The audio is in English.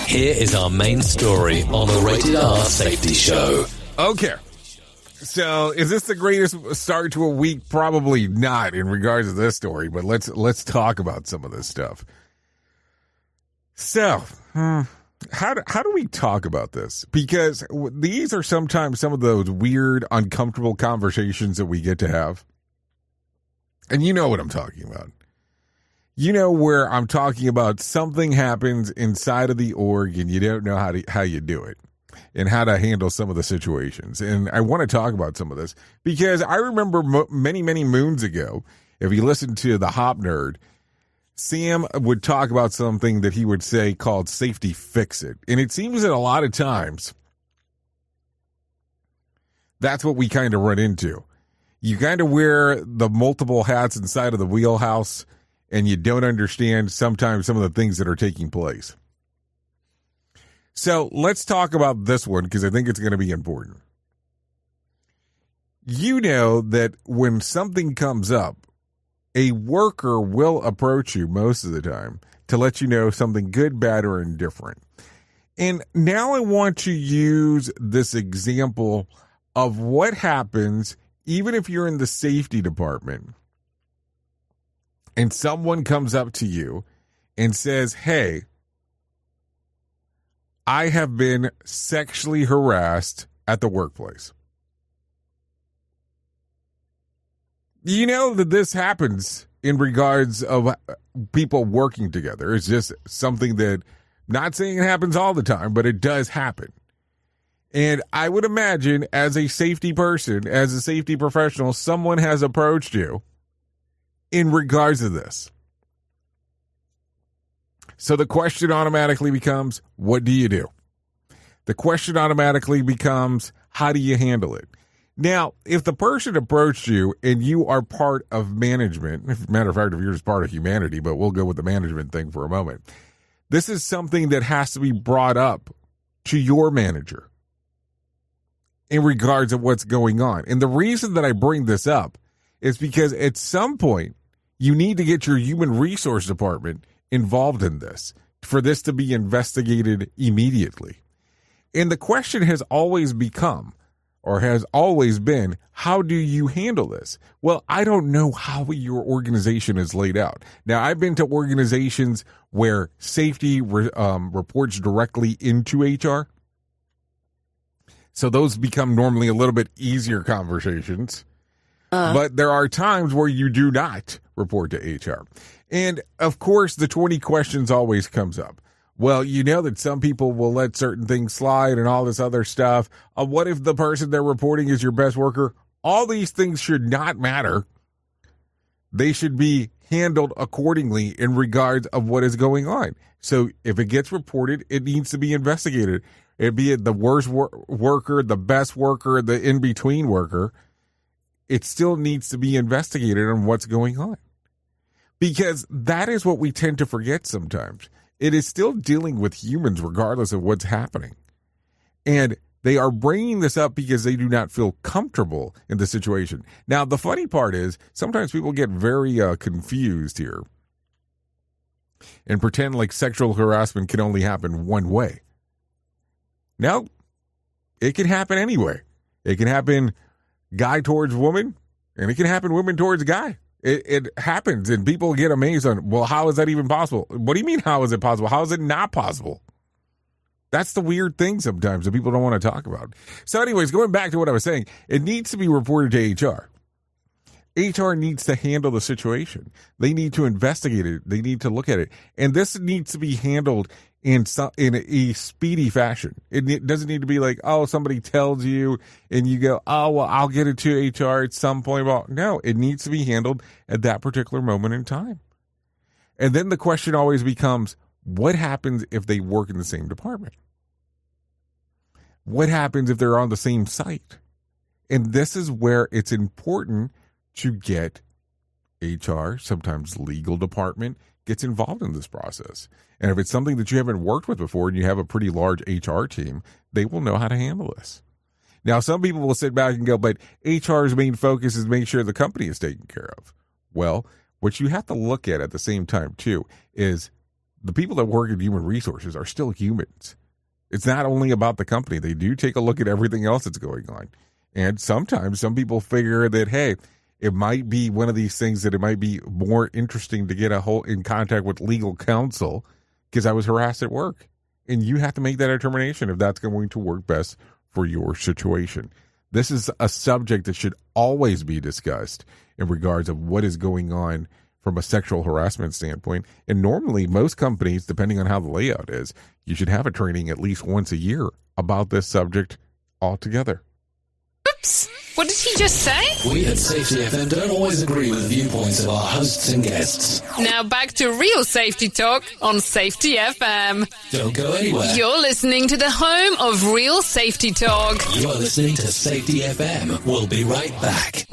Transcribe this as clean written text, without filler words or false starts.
Here is our main story on the Rated R Safety Show. Okay. So, is this the greatest start to a week? Probably not in regards to this story, but let's talk about some of this stuff. So, how do we talk about this? Because these are sometimes some of those weird, uncomfortable conversations that we get to have. And you know what I'm talking about. You know where I'm talking about something happens inside of the org and you don't know how you do it and how to handle some of the situations. And I want to talk about some of this because I remember many, many moons ago, if you listen to the Hop Nerd, Sam would talk about something that he would say called safety fix-it. And it seems that a lot of times that's what we kind of run into. You kind of wear the multiple hats inside of the wheelhouse and you don't understand sometimes some of the things that are taking place. So let's talk about this one because I think it's going to be important. You know that when something comes up, a worker will approach you most of the time to let you know something good, bad, or indifferent. And now I want to use this example of what happens even if you're in the safety department and someone comes up to you and says, hey, I have been sexually harassed at the workplace. You know that this happens in regards of people working together. It's just something that, not saying it happens all the time, but it does happen. And I would imagine as a safety person, as a safety professional, someone has approached you in regards to this. So the question automatically becomes, what do you do? The question automatically becomes, how do you handle it? Now, if the person approached you and you are part of management, matter of fact, if you're just part of humanity, but we'll go with the management thing for a moment. This is something that has to be brought up to your manager in regards of what's going on. And the reason that I bring this up is because at some point, you need to get your human resource department involved in this for this to be investigated immediately. And the question has always become, or has always been, how do you handle this? Well, I don't know how your organization is laid out. Now, I've been to organizations where safety reports directly into HR. So those become normally a little bit easier conversations. But there are times where you do not report to HR. And, of course, the 20 questions always comes up. Well, you know that some people will let certain things slide and all this other stuff. What if the person they're reporting is your best worker? All these things should not matter. They should be handled accordingly in regards of what is going on. So if it gets reported, it needs to be investigated. Be it the worst worker, the best worker, the in-between worker, it still needs to be investigated on what's going on. Because that is what we tend to forget sometimes. It is still dealing with humans regardless of what's happening. And they are bringing this up because they do not feel comfortable in the situation. Now, the funny part is sometimes people get very confused here and pretend like sexual harassment can only happen one way. No, it can happen anyway. It can happen guy towards woman, and it can happen woman towards guy. It happens, and people get amazed on, well, how is that even possible? What do you mean, how is it possible? How is it not possible? That's the weird thing sometimes that people don't want to talk about. So anyways, going back to what I was saying, it needs to be reported to HR. HR needs to handle the situation. They need to investigate it. They need to look at it. And this needs to be handled in a speedy fashion. It doesn't need to be like, oh, somebody tells you and you go, oh, well, I'll get it to HR at some point. Well, no, it needs to be handled at that particular moment in time. And then the question always becomes, what happens if they work in the same department? What happens if they're on the same site? And this is where it's important to get HR, sometimes legal department, gets involved in this process. And if it's something that you haven't worked with before and you have a pretty large HR team, they will know how to handle this. Now, some people will sit back and go, but HR's main focus is make sure the company is taken care of. Well, what you have to look at the same time, too, is the people that work in human resources are still humans. It's not only about the company. They do take a look at everything else that's going on. And sometimes some people figure that, hey, it might be one of these things that it might be more interesting to get in contact with legal counsel because I was harassed at work. And you have to make that determination if that's going to work best for your situation. This is a subject that should always be discussed in regards of what is going on from a sexual harassment standpoint. And normally most companies, depending on how the layout is, you should have a training at least once a year about this subject altogether. Oops. What did he just say? We at Safety FM don't always agree with the viewpoints of our hosts and guests. Now back to real safety talk on Safety FM. Don't go anywhere. You're listening to the home of real safety talk. You're listening to Safety FM. We'll be right back.